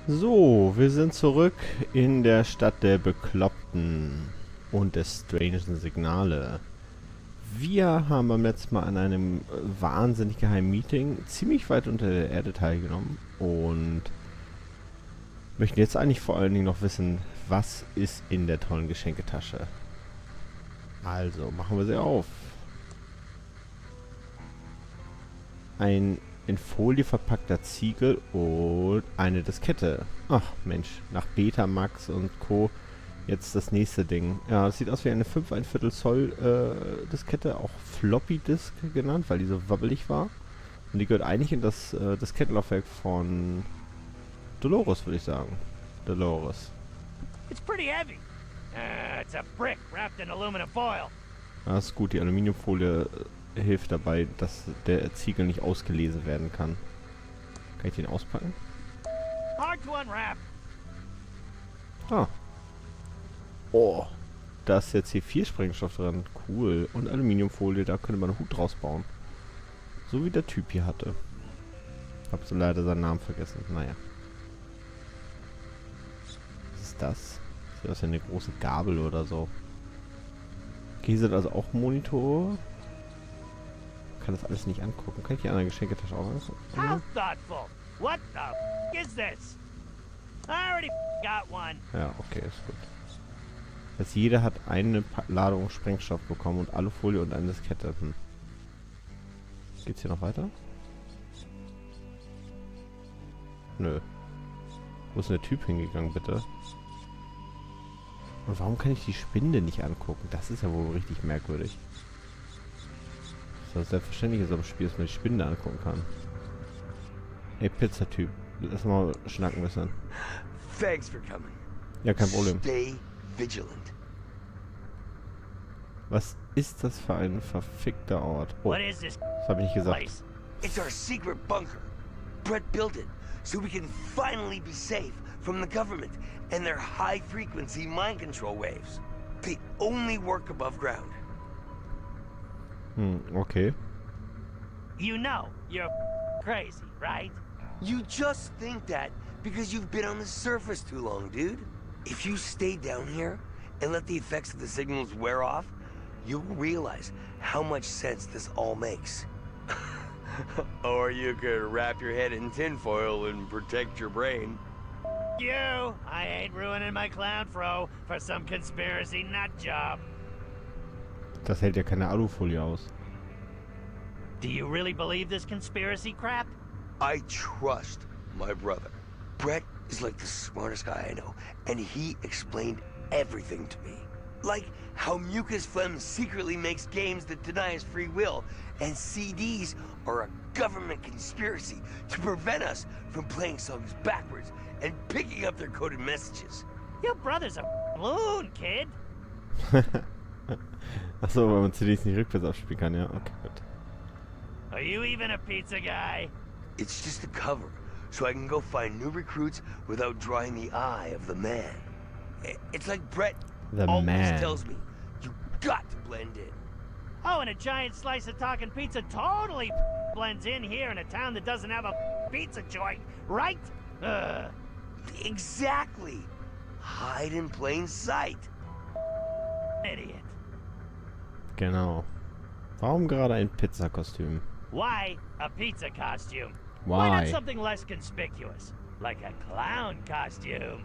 So, wir sind zurück in der Stadt der Bekloppten und des strangen Signale. Wir haben beim letzten Mal an einem wahnsinnig geheimen Meeting ziemlich weit unter der Erde teilgenommen und möchten jetzt eigentlich vor allen Dingen noch wissen, was ist in der tollen Geschenketasche. Also, machen wir sie auf. Ein in Folie verpackter Ziegel und eine Diskette. Ach Mensch, nach Betamax und Co. jetzt das nächste Ding. Ja, es sieht aus wie eine 5,25 Zoll Diskette, auch Floppy Disk genannt, weil die so wabbelig war. Und die gehört eigentlich in das Diskettenlaufwerk von Delores, würde ich sagen. Delores. It's pretty heavy. It's a brick wrapped in aluminum foil. Das ist gut, die Aluminiumfolie hilft dabei, dass der Ziegel nicht ausgelesen werden kann. Kann ich den auspacken? Hard to unwrap. Ah. Oh. Da ist jetzt hier 4 Sprengstoff drin. Cool. Und Aluminiumfolie, da könnte man einen Hut draus bauen. So wie der Typ hier hatte. Hab so leider seinen Namen vergessen. Naja. Was ist das? Sieht aus wie eine große Gabel oder so. Hier sind also auch Monitore. Kann das alles nicht angucken. Kann ich hier an der Geschenketasche auch angucken? How thoughtful. What the f is this? I already got one. Ja, okay, ist gut. Das heißt, jeder hat eine Ladung Sprengstoff bekommen und alle Folie und eine Diskette. Geht's hier noch weiter? Nö. Wo ist denn der Typ hingegangen, bitte? Und warum kann ich die Spinde nicht angucken? Das ist ja wohl richtig merkwürdig. Das ist selbstverständlich in so einem Spiel, dass man die Spinde angucken kann. Ey, Pizzatyp. Lass mal schnacken müssen. Thanks for coming. Ja, kein Problem. Stay vigilant. Was ist das für ein verfickter Ort? Oh, What is this das habe ich nicht gesagt. place? It's our secret bunker. Brett built it so we can finally be safe from the government and their high-frequency mind control waves. They only work above ground. Okay. You know you're crazy, right? You just think that because you've been on the surface too long, dude. If you stay down here and let the effects of the signals wear off, you'll realize how much sense this all makes. Or you could wrap your head in tinfoil and protect your brain. You! I ain't ruining my clown fro for some conspiracy nut job. Das hält ja keine Alufolie aus. Do you really believe this conspiracy crap? I trust my brother. Brett is like the smartest guy I know, and he explained everything to me. Like how mucus phlegm secretly makes games that deny us free will, and CDs are a government conspiracy to prevent us from playing songs backwards and picking up their coded messages. Your brother's a loon, kid. Achso, weil man CDs nicht rückwärts abspielen kann, ja? Okay, gut. Are you even a pizza guy? It's just a cover, so I can go find new recruits without drawing the eye of the man. It's like Brett The always man. tells me, you got to blend in. Oh, and a giant slice of talking pizza totally blends in here in a town that doesn't have a pizza joint, right? Exactly. Hide in plain sight. Idiot. Genau. Warum gerade ein Pizzakostüm? Why a pizza costume? Why not Why? something less conspicuous? Like a clown costume?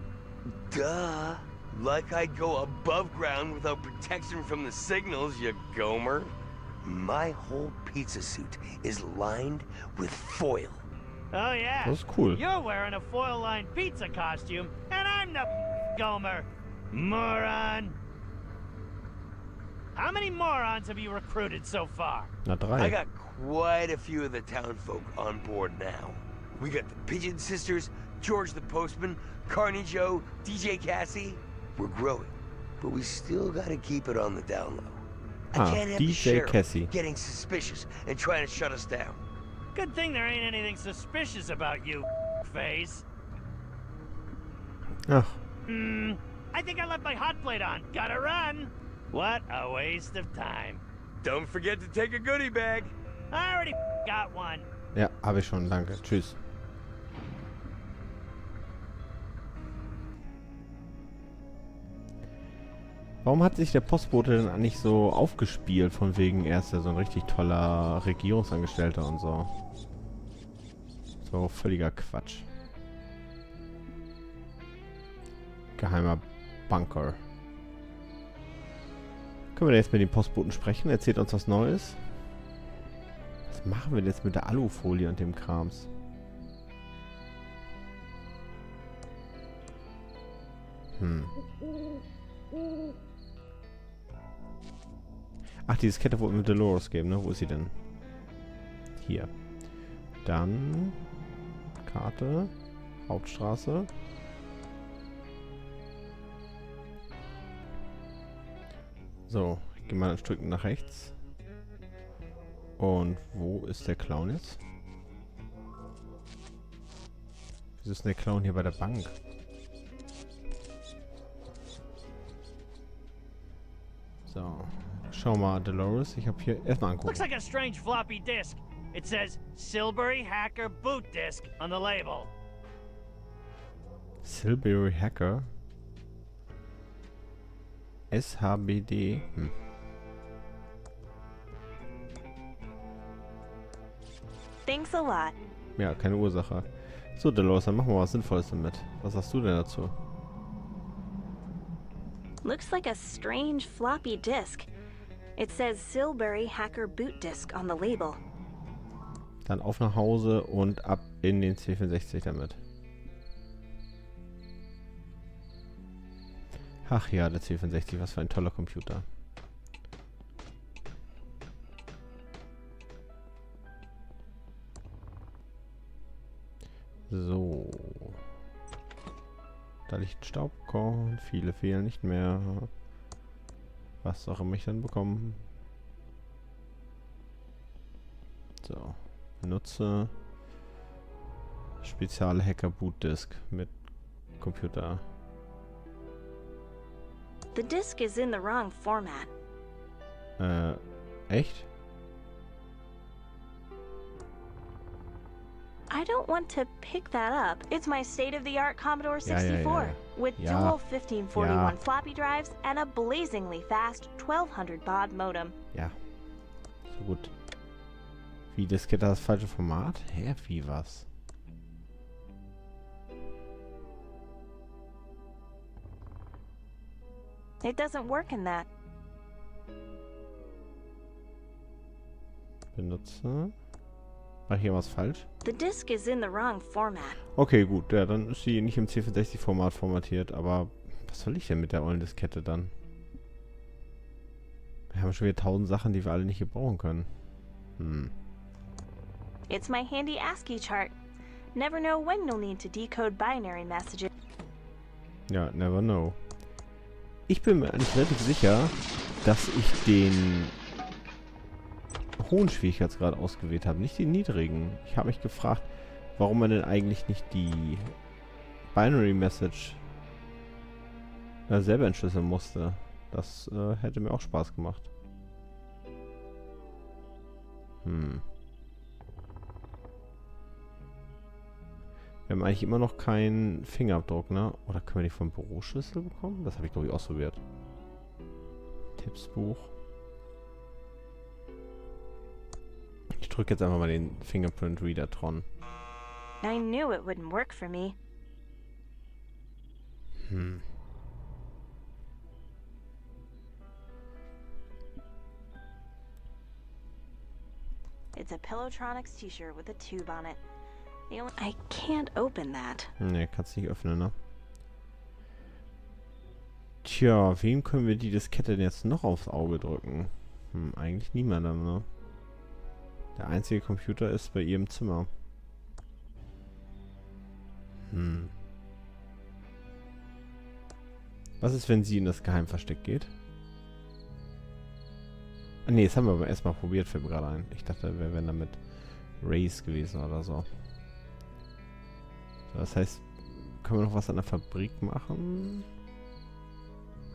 Duh. Like I'd go above ground without protection from the signals, you gomer. My whole pizza suit is lined with foil. Oh yeah. Das ist cool. You're wearing a foil-lined pizza costume, and I'm the Gomer. Moron. How many morons have you recruited so far? Na, I 3. got quite a few of the townfolk on board now. We got the Pigeon Sisters, George the Postman, Carney Joe, DJ Cassie. We're growing, but we still gotta keep it on the down low. I can't have the DJ sheriff Cassie. getting suspicious and trying to shut us down. Good thing there ain't anything suspicious about you, face. Ach, I think I left my hot plate on. Gotta run. What a waste of time. Don't forget to take a goodie bag. I already got one. ja, habe ich schon, danke. Tschüss. Warum hat sich der Postbote denn eigentlich so aufgespielt, von wegen er ist ja so ein richtig toller Regierungsangestellter und so? So völliger Quatsch. Geheimer Bunker. Können wir jetzt mit dem Postboten sprechen? Erzählt uns was Neues. Was machen wir denn jetzt mit der Alufolie und dem Krams? Ach, die Diskette wollten wir Delores geben, ne? Wo ist sie denn? Hier. Dann Karte, Hauptstraße. So, ich gehe mal ein Stück nach rechts. Und wo ist der Clown jetzt? Wieso ist denn der Clown hier bei der Bank? So, schau mal, Delores. Ich habe hier erstmal angucken. Looks like a strange floppy disk. It says Silbury Hacker Boot Disk on the label. Silbury Hacker? SHBD. Thanks a lot. Ja, keine Ursache. So, Delores, dann machen wir was Sinnvolles damit. Was sagst du denn dazu? Looks like a strange floppy disk. It says Silbury Hacker Boot Disk on the label. Dann auf nach Hause und ab in den C64 damit. Ach ja, der C64, was für ein toller Computer. So. Da liegt ein Staubkorn. Viele fehlen nicht mehr. Was auch immer ich dann bekomme. So. Benutze spezielle Hacker Boot Disk mit Computer. The disk is in the wrong format. Echt? I don't want to pick that up. It's my state-of-the-art Commodore 64 with dual 1541 floppy drives and a blazingly fast 1200 baud modem. Ja. So gut. Wie, Diskette das falsche Format? Hä, wie was? It doesn't work in that. Benutze. Mach ich hier was falsch? The disk is in the wrong format. Okay, gut. Ja, dann ist sie nicht im C64-Format formatiert. Aber was soll ich denn mit der ollen Diskette dann? Wir haben schon wieder 1000 Sachen, die wir alle nicht gebrauchen können. It's my handy ASCII chart. Never know when you'll need to decode binary messages. Ja, never know. Ich bin mir eigentlich relativ sicher, dass ich den hohen Schwierigkeitsgrad ausgewählt habe, nicht den niedrigen. Ich habe mich gefragt, warum man denn eigentlich nicht die Binary Message selber entschlüsseln musste. Das hätte mir auch Spaß gemacht. Wir haben eigentlich immer noch keinen Fingerabdruck, ne? Oder können wir die vom Büroschlüssel bekommen? Das habe ich, glaube ich, ausprobiert. Tippsbuch. Ich drücke jetzt einfach mal den Fingerprint Reader Tron. I knew it wouldn't work for me. It's a Pillowtronics t-shirt with a tube on it. I can't open that. Ne, kannst nicht öffnen, ne? Tja, wem können wir die Diskette denn jetzt noch aufs Auge drücken? Eigentlich niemandem, ne? Der einzige Computer ist bei ihr im Zimmer. Was ist, wenn sie in das Geheimversteck geht? Ah, ne, das haben wir aber erstmal probiert, fällt mir gerade ein. Ich dachte, wir wären damit Race gewesen oder so. Das heißt, können wir noch was an der Fabrik machen?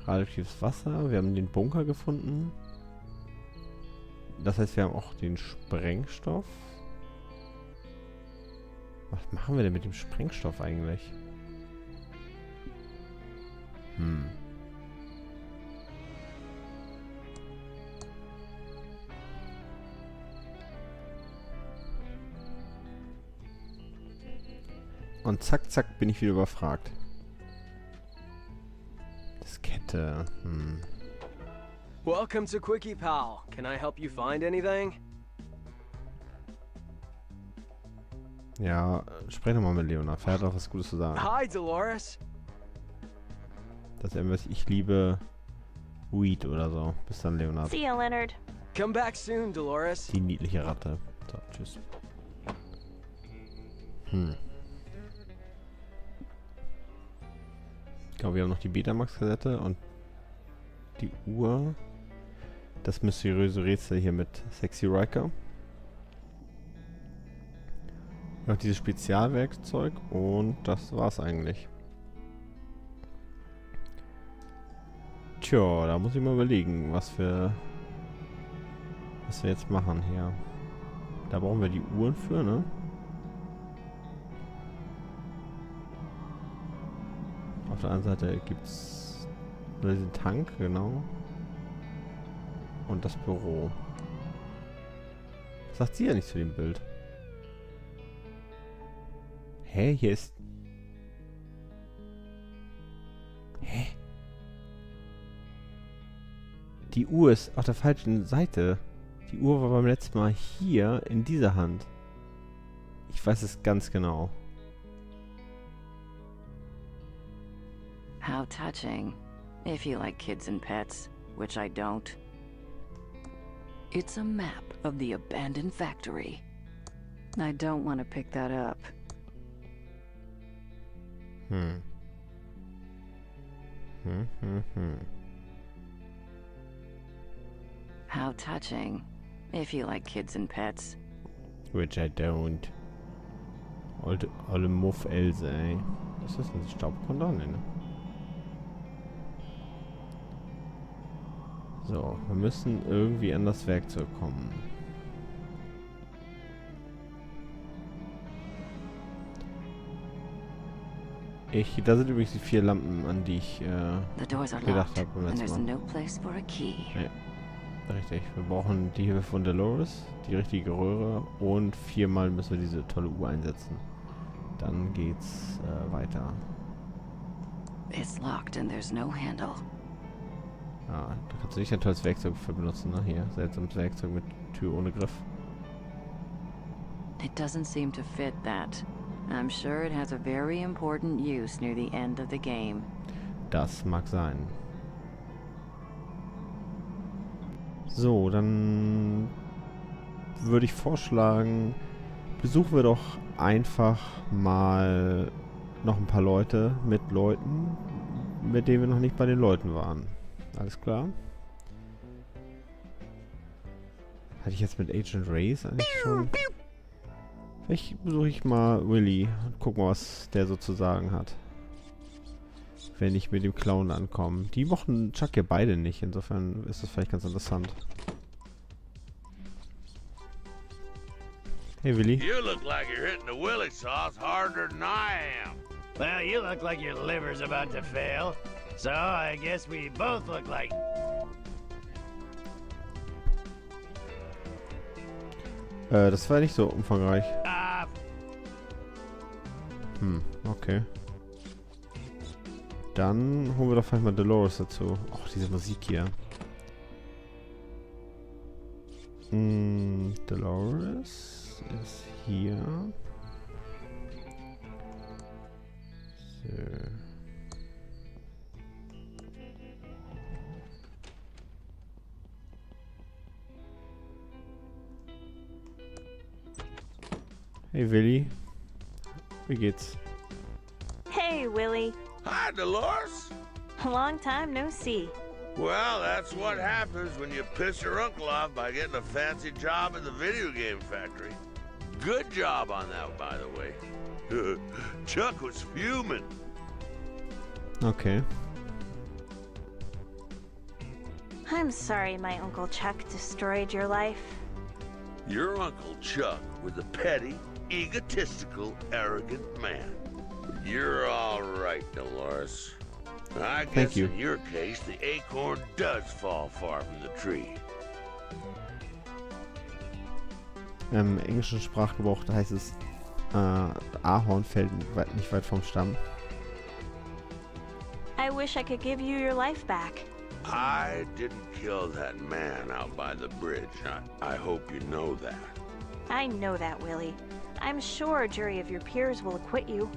Radioaktives Wasser. Wir haben den Bunker gefunden. Das heißt, wir haben auch den Sprengstoff. Was machen wir denn mit dem Sprengstoff eigentlich? Und zack, zack, bin ich wieder überfragt. Diskette. Welcome to Quickie Pal. Can I help you find anything? Ja, sprech nochmal mit Leonard. Er hat auch was Gutes zu sagen. Hi, Delores. Das ist irgendwas, ich liebe Weed oder so. Bis dann, Leonard. See you, Leonard. Come back soon, Delores. Die niedliche Ratte. So, tschüss. Ich glaube, wir haben noch die Betamax-Kassette und die Uhr. Das mysteriöse Rätsel hier mit Sexy Riker. Noch dieses Spezialwerkzeug und das war's eigentlich. Tja, da muss ich mal überlegen, was wir jetzt machen hier. Da brauchen wir die Uhren für, ne? Auf der anderen Seite gibt's diesen Tank, genau. Und das Büro. Was sagt sie ja nicht zu dem Bild? Hä? Hier ist... Hä? Die Uhr ist auf der falschen Seite. Die Uhr war beim letzten Mal hier in dieser Hand. Ich weiß es ganz genau. How touching. If you like kids and pets, which I don't. It's a map of the abandoned factory. I don't want to pick that up. How touching. If you like kids and pets. Which I don't. Olle Muff Else, ey. Ist das ein Staubkondom, ne? So, wir müssen irgendwie an das Werkzeug kommen. Da sind übrigens die 4 Lampen, an die ich gedacht habe beim letzten Mal. Ja, richtig. Wir brauchen die Hilfe von Delores, die richtige Röhre und 4-mal müssen wir diese tolle Uhr einsetzen. Dann geht's weiter. It's locked and there's no handle. Ah, da kannst du nicht ein tolles Werkzeug für benutzen, ne? Hier, seltsames Werkzeug mit Tür ohne Griff. It doesn't seem to fit that. I'm sure it has a very important use near the end of the game. Das mag sein. So, dann würde ich vorschlagen, besuchen wir doch einfach mal noch ein paar Leute, mit denen wir noch nicht bei den Leuten waren. Alles klar? Hatte ich jetzt mit Agent Race eigentlich schon? Vielleicht besuche ich mal Willy und guck mal, was der so zu sagen hat. Wenn ich mit dem Clown ankomme. Die mochten Chuck ja beide nicht, insofern ist das vielleicht ganz interessant. Hey Willy. You look like you're hitting the Willy sauce harder than I am. Well, you look like your liver's about to fail. So, I guess we both look like... Das war nicht so umfangreich. Okay. Dann holen wir doch vielleicht mal Delores dazu. Och, diese Musik hier. Delores ist hier. So. Hey Willy. Wie geht's? Hey, Willy. Hi, Delores. Long time no see. Well, that's what happens when you piss your uncle off by getting a fancy job at the video game factory. Good job on that, by the way. Chuck was fuming. Okay. I'm sorry my Uncle Chuck destroyed your life. Your Uncle Chuck was a petty, egotistical, arrogant man. You're all right, Delores. I guess in your case, the acorn does fall far from the tree. Im englischen Sprachgebrauch heißt es Ahornfeld nicht weit vom Stamm. I wish I could give you your life back. I didn't kill that man out by the bridge. I hope you know that. I know that, Willie. I'm sure a jury of your peers will acquit you.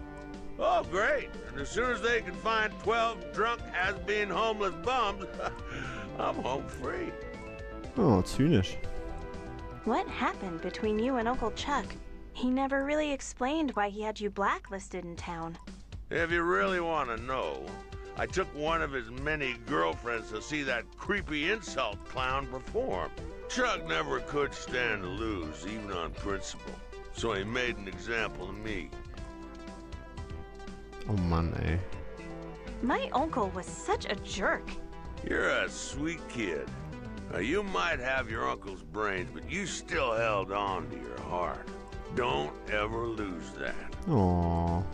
Oh, great. And as soon as they can find 12 drunk, has-been homeless bums, I'm home free. Oh, zynisch. What happened between you and Uncle Chuck? He never really explained why he had you blacklisted in town. If you really want to know, I took one of his many girlfriends to see that creepy insult clown perform. Chuck never could stand to lose, even on principle. So he made an example of me. Oh Mann, ey. My uncle was such a jerk. You're a sweet kid. Now, you might have your uncle's brains, but you still held on to your heart. Don't ever lose that. Aww.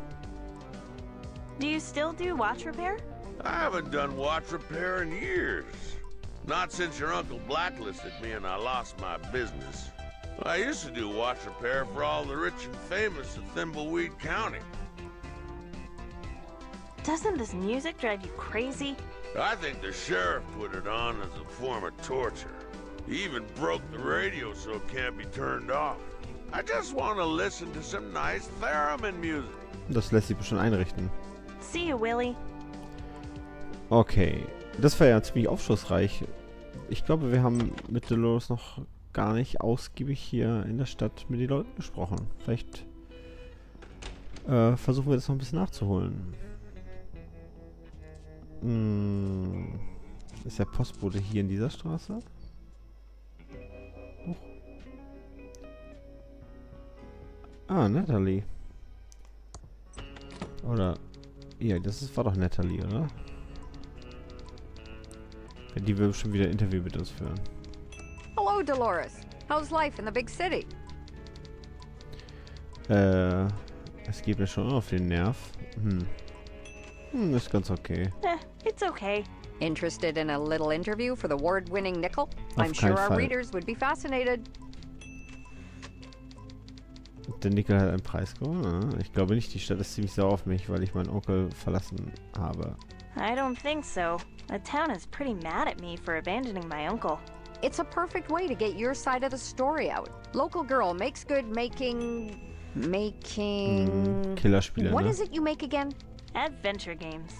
Do you still do watch repair? I haven't done watch repair in years. Not since your uncle blacklisted me and I lost my business. I used to do watch repair for all the rich and famous of Thimbleweed County. Doesn't this music drive you crazy? I think the sheriff put it on as a form of torture. He even broke the radio so it can't be turned off. I just want to listen to some nice theremin music. Das lässt sich bestimmt einrichten. See you, Willie. Okay, das war ja ziemlich aufschlussreich. Ich glaube, wir haben mit Delores noch gar nicht ausgiebig hier in der Stadt mit den Leuten gesprochen. Vielleicht versuchen wir das noch ein bisschen nachzuholen. Ist der Postbote hier in dieser Straße? Oh. Ah, Natalie. Oder... Ja, war doch Natalie, oder? Die will schon wieder ein Interview mit uns führen. Hello, Delores. How's life in the big city? Es geht mir schon auf den Nerv. Ist ganz okay. It's okay. Interested in a little interview for the award-winning Nickel? Auf I'm sure keinen our Fall. readers would be fascinated. Der Nickel hat einen Preis gewonnen. Ich glaube nicht, die Stadt ist ziemlich sauer auf mich, weil ich meinen Onkel verlassen habe. I don't think so. The town is pretty mad at me for abandoning my uncle. It's a perfect way to get your side of the story out. Local girl makes good making... Killerspiele, What ne? is it you make again? Adventure games.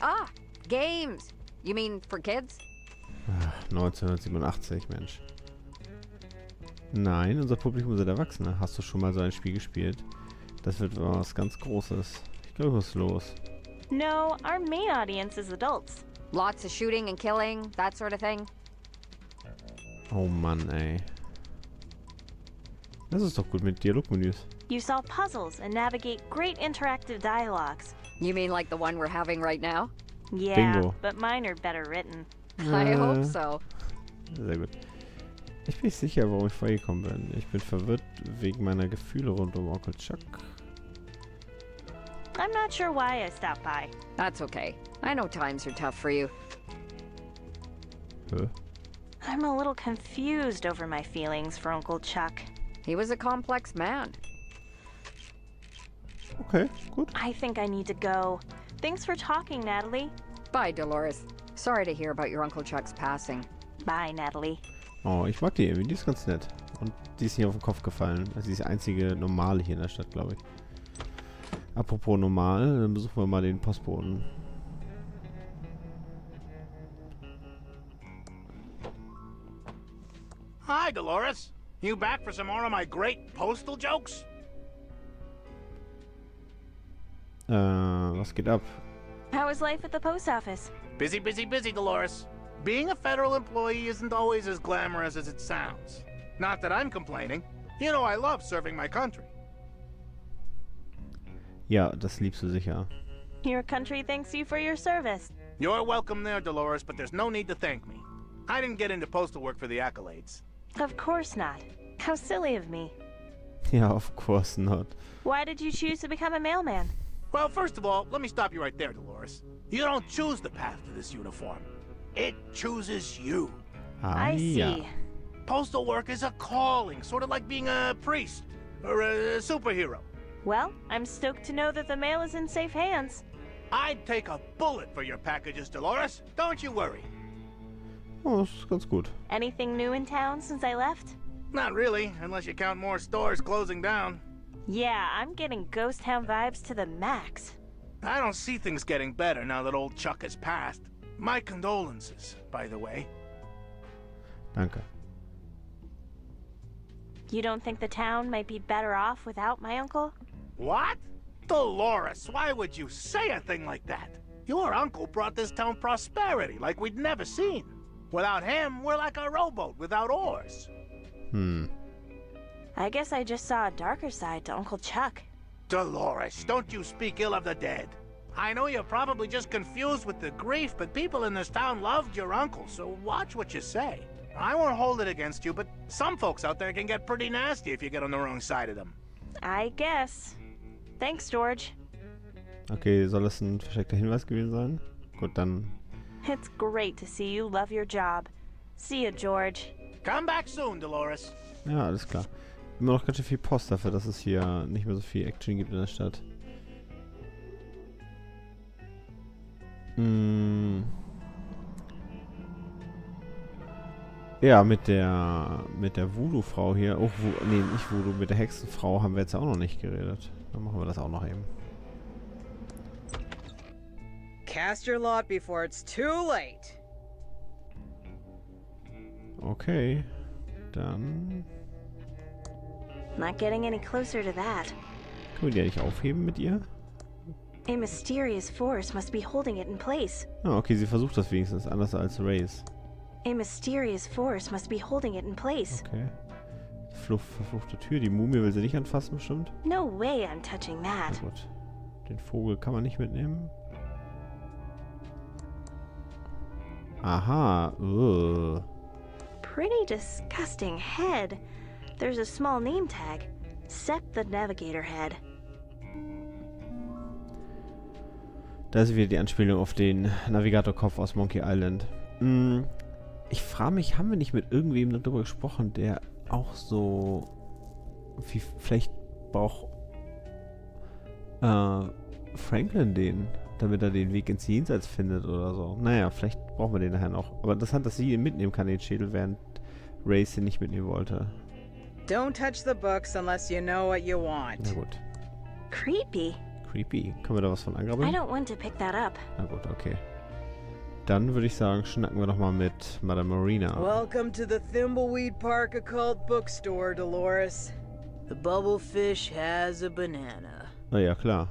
Ah, games. You mean for kids? 1987, Mensch. Nein, unser Publikum sind Erwachsene. Hast du schon mal so ein Spiel gespielt? Das wird was ganz Großes. Ich glaube, was ist los? No, our main audience is adults. Lots of shooting and killing, that sort of thing? Oh Mann, ey. Das ist doch gut mit Dialogmenüs. You solve puzzles and navigate great interactive dialogues. You mean like the one we're having right now? Yeah, Bingo. but mine are better written. I hope so. Sehr gut. Ich bin nicht sicher, warum ich vorgekommen bin. Ich bin verwirrt wegen meiner Gefühle rund um Onkel Chuck. I'm not sure why I stopped by. That's okay. I know times are tough for you. I'm a little confused over my feelings for Uncle Chuck. He was a complex man. Okay, gut. I think I need to go. Thanks for talking, Natalie. Bye, Delores. Sorry to hear about your Uncle Chuck's passing. Bye, Natalie. Oh, ich mag die irgendwie. Die ist ganz nett. Und die ist nicht auf den Kopf gefallen. Also die ist die einzige Normale hier in der Stadt, glaube ich. Apropos normal, dann besuchen wir mal den Postboten. Hi, Delores. You back for some more of my great postal jokes? Was geht ab? How is life at the post office? Busy, busy, busy, Delores. Being a federal employee isn't always as glamorous as it sounds. Not that I'm complaining. You know I love serving my country. Ja, das liebst du sicher. Your country thanks you for your service. You're welcome there, Delores, but there's no need to thank me. I didn't get into postal work for the accolades. Of course not. How silly of me. Ja, of course not. Why did you choose to become a mailman? Well, first of all, let me stop you right there, Delores. You don't choose the path to this uniform. It chooses you. I see. Ja. Postal work is a calling, sort of like being a priest or a superhero. Well, I'm stoked to know that the mail is in safe hands. I'd take a bullet for your packages, Delores. Don't you worry. Oh, das ist ganz gut. Anything new in town since I left? Not really, unless you count more stores closing down. Yeah, I'm getting ghost town vibes to the max. I don't see things getting better now that old Chuck has passed. My condolences, by the way. Danke. You don't think the town might be better off without my uncle? What? Delores, why would you say a thing like that? Your uncle brought this town prosperity like we'd never seen. Without him, we're like a rowboat without oars. I guess I just saw a darker side to Uncle Chuck. Delores, don't you speak ill of the dead. I know you're probably just confused with the grief, but people in this town loved your uncle, so watch what you say. I won't hold it against you, but some folks out there can get pretty nasty if you get on the wrong side of them. I guess. Thanks, George. Okay, soll das ein versteckter Hinweis gewesen sein? Gut, dann... It's great to see you love your job. See you, George. Come back soon, Delores. Ja, alles klar. Immer noch ganz schön viel Post dafür, dass es hier nicht mehr so viel Action gibt in der Stadt. Ja, mit der Voodoo-Frau hier. Oh, nee, nicht Voodoo, mit der Hexenfrau haben wir jetzt auch noch nicht geredet. Dann machen wir das auch noch eben. Cast your lot before it's too late. Okay, dann... Not getting any closer to that. Können wir die nicht aufheben mit ihr? A mysterious force must be holding it in place. Ah, okay, sie versucht das wenigstens, anders als Race. A mysterious force must be holding it in place. Okay. Verfluchte Tür, die Mumie will sie nicht anfassen, bestimmt? No way I'm touching that. Na gut. Den Vogel kann man nicht mitnehmen. Aha, Pretty disgusting head. There's a small name tag. Set the Navigator Head. Da ist wieder die Anspielung auf den Navigatorkopf aus Monkey Island. Ich frage mich, haben wir nicht mit irgendwem darüber gesprochen, der auch so... Wie, vielleicht braucht Franklin den, damit er den Weg ins Jenseits findet oder so. Naja, vielleicht brauchen wir den nachher noch. Aber interessant, dass sie ihn mitnehmen kann, den Schädel, während Race ihn nicht mitnehmen wollte. Don't touch the books unless you know what you want. Na gut. Creepy. Creepy. Können wir da was von angrabbeln? I don't want to pick that up. Na gut, okay. Dann würde ich sagen, schnacken wir doch mal mit Madame Marina. Welcome to the Thimbleweed Park Occult Bookstore, Delores. The bubblefish has a banana. Na ja, klar.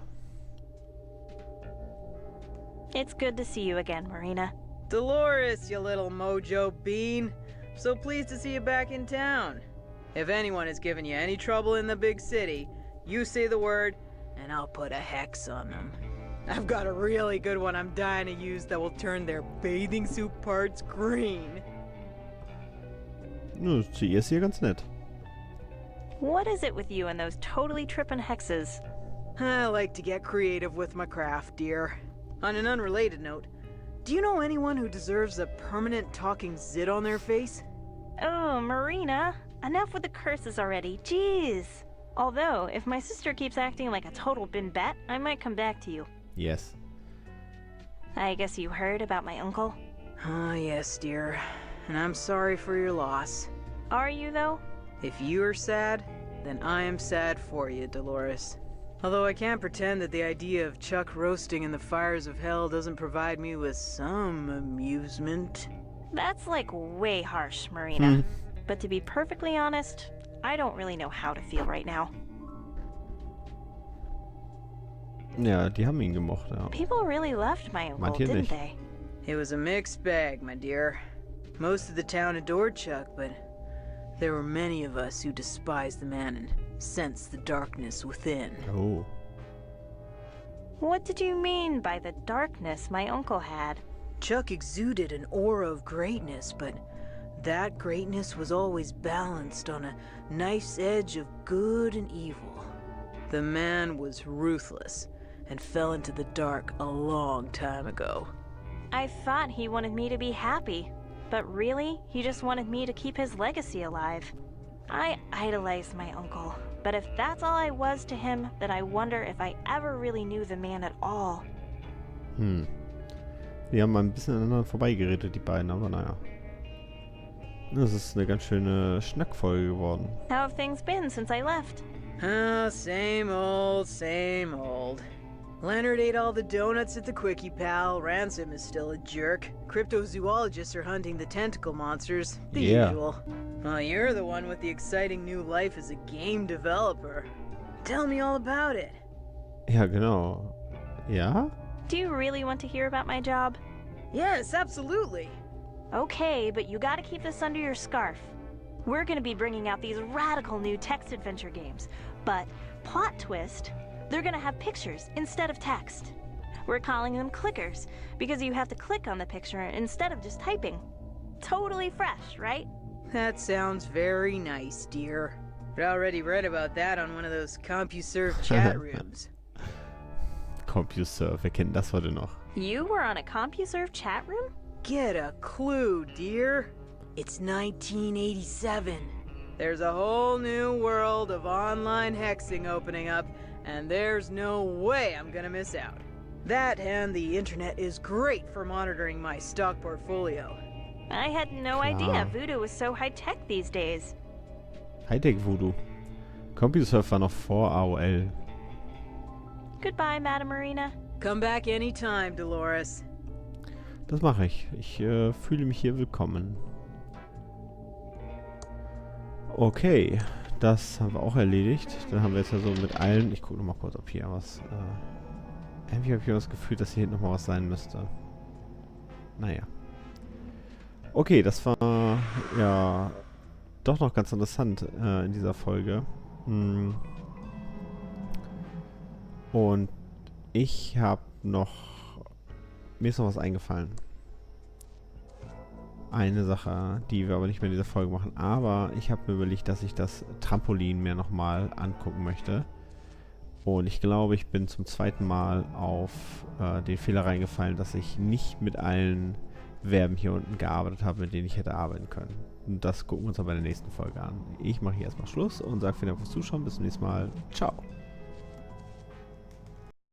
It's good to see you again, Marina. Delores, you little mojo bean. So pleased to see you back in town. If anyone has given you any trouble in the big city, you say the word, and I'll put a hex on them. I've got a really good one I'm dying to use that will turn their bathing suit parts green. Sie ist hier ganz nett. What is it with you and those totally trippin' hexes? I like to get creative with my craft, dear. On an unrelated note, do you know anyone who deserves a permanent talking zit on their face? Oh, Marina. Enough with the curses already. Jeez. Although, if my sister keeps acting like a total bin bat, I might come back to you. Yes. I guess you heard about my uncle? Ah, yes, dear. And I'm sorry for your loss. Are you, though? If you are sad, then I am sad for you, Delores. Although I can't pretend that the idea of Chuck roasting in the fires of hell doesn't provide me with some amusement. That's like way harsh, Marina. But to be perfectly honest, I don't really know how to feel right now. Ja, die haben ihn gemocht, ja. People really loved my uncle, Manche didn't nicht. they? It was a mixed bag, my dear. Most of the town adored Chuck, but there were many of us who despised the man and sensed the darkness within. Oh. What did you mean by the darkness my uncle had? Chuck exuded an aura of greatness, but that greatness was always balanced on a nice edge of good and evil. The man was ruthless and fell into the dark a long time ago. I thought he wanted me to be happy, but really, he just wanted me to keep his legacy alive. I idolized my uncle. But if that's all I was to him, then I wonder if I ever really knew the man at all. Die haben mal ein bisschen aneinander vorbeigeredet, die beiden, aber naja. Das ist eine ganz schöne Schnackfolge geworden. How have things been since I left? Oh, same old, same old. Leonard ate all the donuts at the Quickie Pal. Ransom is still a jerk. Cryptozoologists are hunting the tentacle monsters. The usual. Well, you're the one with the exciting new life as a game developer. Tell me all about it. Ja, genau. Ja? Do you really want to hear about my job? Yes, absolutely. Okay, but you gotta keep this under your scarf. We're gonna be bringing out these radical new text adventure games, but plot twist, they're gonna have pictures instead of text. We're calling them clickers, because you have to click on the picture instead of just typing. Totally fresh, right? That sounds very nice, dear. I already read about that on one of those CompuServe chat rooms. CompuServe, wer kennt das heute noch? You were on a CompuServe chat room? Get a clue, dear. It's 1987. There's a whole new world of online hexing opening up, and there's no way I'm gonna miss out. That and the internet is great for monitoring my stock portfolio. I had no idea Voodoo was so high-tech these days. Hightech Voodoo. CompuServe war noch vor AOL. Goodbye, Madame Marina. Come back anytime, Delores. Das mache ich. Ich fühle mich hier willkommen. Okay, das haben wir auch erledigt. Dann haben wir jetzt ja so mit allen... Ich gucke nochmal kurz, ob hier was... irgendwie habe ich das Gefühl, dass hier hinten nochmal was sein müsste. Naja. Okay, das war ja doch noch ganz interessant in dieser Folge. Und ich habe noch... Mir ist noch was eingefallen. Eine Sache, die wir aber nicht mehr in dieser Folge machen. Aber ich habe mir überlegt, dass ich das Trampolin mir nochmal angucken möchte. Und ich glaube, ich bin zum zweiten Mal auf den Fehler reingefallen, dass ich nicht mit allen Verben hier unten gearbeitet habe, mit denen ich hätte arbeiten können. Und das gucken wir uns aber in der nächsten Folge an. Ich mache hier erstmal Schluss und sage vielen Dank fürs Zuschauen. Bis zum nächsten Mal. Ciao.